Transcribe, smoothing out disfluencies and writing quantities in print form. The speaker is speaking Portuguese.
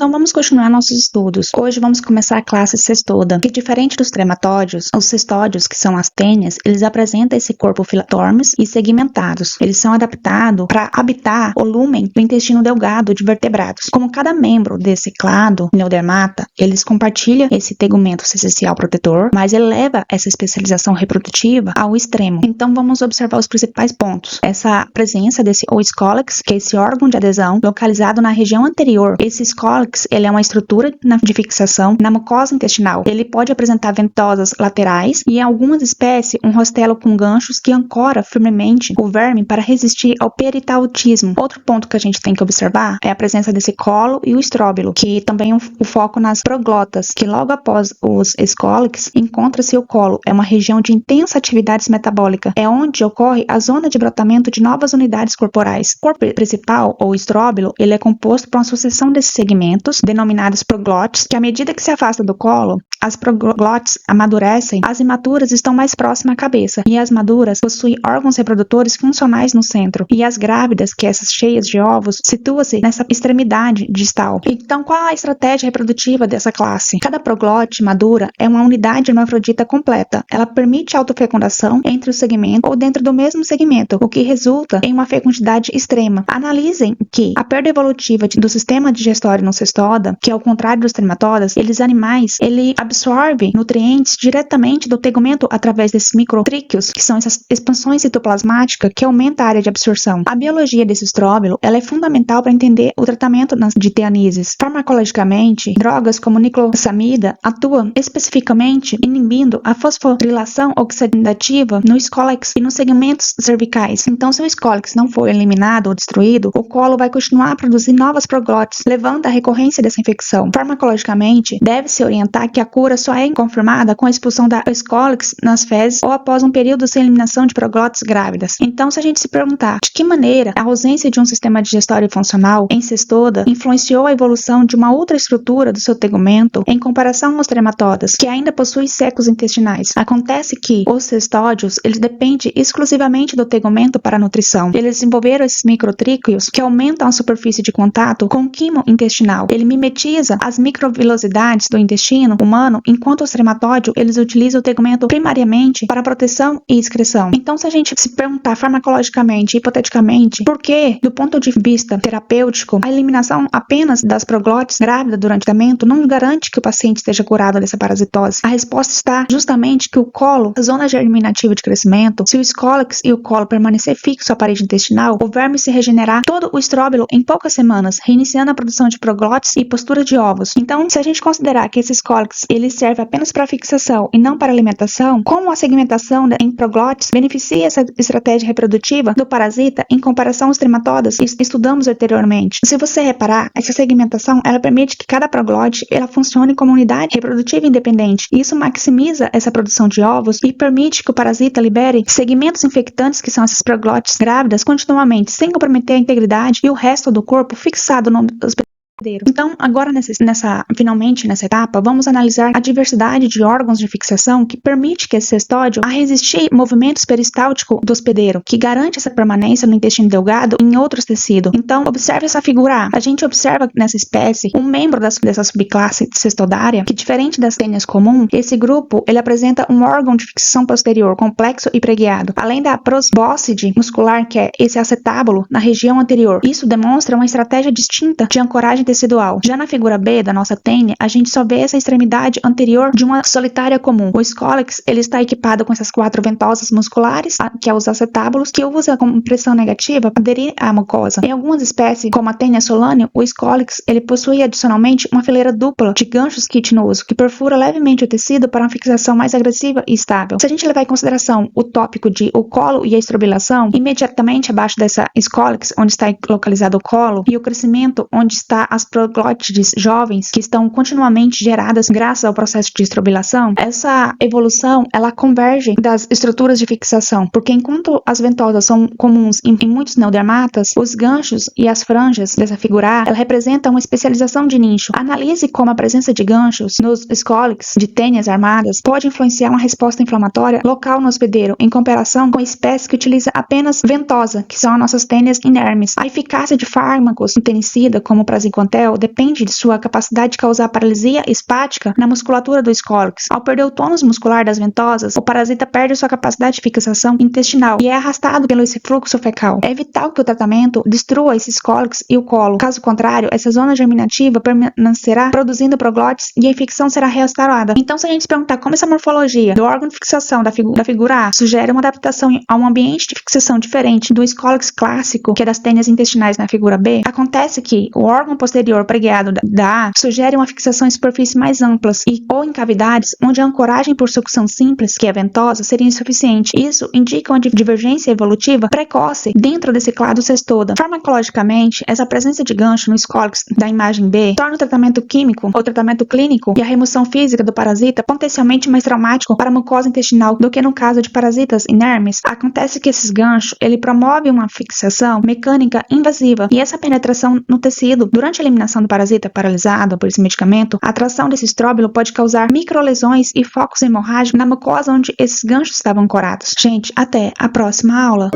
Então vamos continuar nossos estudos. Hoje vamos começar a classe cestoda, que diferente dos trematódeos, os cestódeos, que são as tênias, eles apresentam esse corpo filiformes e segmentados. Eles são adaptados para habitar o lúmen do intestino delgado de vertebrados. Como cada membro desse clado neodermata, eles compartilham esse tegumento essencial protetor, mas eleva essa especialização reprodutiva ao extremo. Então vamos observar os principais pontos. Essa presença desse oescólex, que é esse órgão de adesão localizado na região anterior. Esse escólex, ele é uma estrutura de fixação na mucosa intestinal. Ele pode apresentar ventosas laterais e, em algumas espécies, um rostelo com ganchos que ancora firmemente o verme para resistir ao peritautismo. Outro ponto que a gente tem que observar é a presença desse colo e o estróbilo, que também é o foco nas proglotas, que logo após os escólex encontra-se o colo. É uma região de intensa atividade metabólica. É onde ocorre a zona de brotamento de novas unidades corporais. O corpo principal, ou estróbilo, ele é composto por uma sucessão desses segmentos, denominados proglotes, que à medida que se afasta do colo, as proglotes amadurecem, as imaturas estão mais próximas à cabeça, e as maduras possuem órgãos reprodutores funcionais no centro, e as grávidas, que essas cheias de ovos, situam-se nessa extremidade distal. Então, qual a estratégia reprodutiva dessa classe? Cada proglote madura é uma unidade hermafrodita completa. Ela permite a autofecundação entre os segmentos ou dentro do mesmo segmento, o que resulta em uma fecundidade extrema. Analisem que a perda evolutiva do sistema digestório no cestoda, que ao contrário dos trematodas, eles animais, ele absorve nutrientes diretamente do tegumento através desses microtríqueos, que são essas expansões citoplasmáticas que aumentam a área de absorção. A biologia desse estróbilo, ela é fundamental para entender o tratamento de teanises. Farmacologicamente, drogas como niclosamida atuam especificamente inibindo a fosforilação oxidativa no escólex e nos segmentos cervicais. Então, se o escólex não for eliminado ou destruído, o colo vai continuar a produzir novas proglotes, levando à recorrência dessa infecção. Farmacologicamente, deve-se orientar que a cura só é confirmada com a expulsão da escólex nas fezes ou após um período sem eliminação de proglotes grávidas. Então, se a gente se perguntar de que maneira a ausência de um sistema digestório funcional em cestoda influenciou a evolução de uma outra estrutura do seu tegumento em comparação aos trematodas, que ainda possuem secos intestinais, acontece que os cestódios, eles dependem exclusivamente do tegumento para a nutrição. Eles desenvolveram esses microtríqueos que aumentam a superfície de contato com o quimo intestinal. Ele mimetiza as microvilosidades do intestino humano, enquanto os trematódios, eles utilizam o tegumento primariamente para proteção e excreção. Então, se a gente se perguntar farmacologicamente, hipoteticamente, por que, do ponto de vista terapêutico, a eliminação apenas das proglotes grávidas durante o tratamento não garante que o paciente esteja curado dessa parasitose? A resposta está justamente que o colo, a zona germinativa de crescimento, se o escólex e o colo permanecer fixo à parede intestinal, o verme se regenerar todo o estróbilo em poucas semanas, reiniciando a produção de proglotes e postura de ovos. Então, se a gente considerar que esse escólex ele serve apenas para fixação e não para alimentação, como a segmentação em proglotes beneficia essa estratégia reprodutiva do parasita em comparação aos trematodas que estudamos anteriormente? Se você reparar, essa segmentação ela permite que cada proglote ela funcione como unidade reprodutiva independente. Isso maximiza essa produção de ovos e permite que o parasita libere segmentos infectantes, que são essas proglotes grávidas, continuamente, sem comprometer a integridade e o resto do corpo fixado no hospedeiro. Então, agora finalmente nessa etapa, vamos analisar a diversidade de órgãos de fixação que permite que esse cestódio a resistir movimentos peristálticos do hospedeiro, que garante essa permanência no intestino delgado e em outros tecidos. Então, observe essa figura A. A gente observa nessa espécie um membro dessa subclasse cestodária, que diferente das tênias comum, esse grupo ele apresenta um órgão de fixação posterior complexo e preguiado, além da probóscide muscular, que é esse acetábulo na região anterior. Isso demonstra uma estratégia distinta de ancoragem tecidual. Já na figura B da nossa tênia, a gente só vê essa extremidade anterior de uma solitária comum. O escólex, ele está equipado com essas 4 ventosas musculares, que é os acetábulos, que usa como pressão negativa para aderir à mucosa. Em algumas espécies, como a tênia solâneo, o escólex, ele possui adicionalmente uma fileira dupla de ganchos quitinosos, que perfura levemente o tecido para uma fixação mais agressiva e estável. Se a gente levar em consideração o tópico de o colo e a estrobilação, imediatamente abaixo dessa escólex, onde está localizado o colo, e o crescimento, onde está as proglótides jovens que estão continuamente geradas graças ao processo de estrobilação, essa evolução ela converge das estruturas de fixação, porque enquanto as ventosas são comuns em muitos neodermatas, os ganchos e as franjas dessa figura A, ela representa uma especialização de nicho. Analise como a presença de ganchos nos escólex de tênias armadas pode influenciar uma resposta inflamatória local no hospedeiro, em comparação com espécies que utilizam apenas ventosa, que são as nossas tênias inermes. A eficácia de fármacos tenicida, como o praziquantel, Pontel depende de sua capacidade de causar paralisia espática na musculatura do escólex. Ao perder o tônus muscular das ventosas, o parasita perde sua capacidade de fixação intestinal e é arrastado pelo esse fluxo fecal. É vital que o tratamento destrua esse escólex e o colo. Caso contrário, essa zona germinativa permanecerá produzindo proglótis e a infecção será restaurada. Então, se a gente se perguntar como essa morfologia do órgão de fixação da figura A sugere uma adaptação a um ambiente de fixação diferente do escólex clássico, que é das tênias intestinais na figura B, acontece que o órgão posterior pregueado da A sugere uma fixação em superfícies mais amplas ou em cavidades onde a ancoragem por sucção simples, que é ventosa, seria insuficiente. Isso indica uma divergência evolutiva precoce dentro desse clado cestoda. Farmacologicamente, essa presença de gancho no escólex da imagem B torna o tratamento químico ou tratamento clínico e a remoção física do parasita potencialmente mais traumático para a mucosa intestinal do que no caso de parasitas inermes. Acontece que esses ganchos, ele promove uma fixação mecânica invasiva e essa penetração no tecido durante a eliminação do parasita paralisado por esse medicamento, a atração desse estróbilo pode causar microlesões e focos hemorrágicos na mucosa onde esses ganchos estavam ancorados. Gente, até a próxima aula!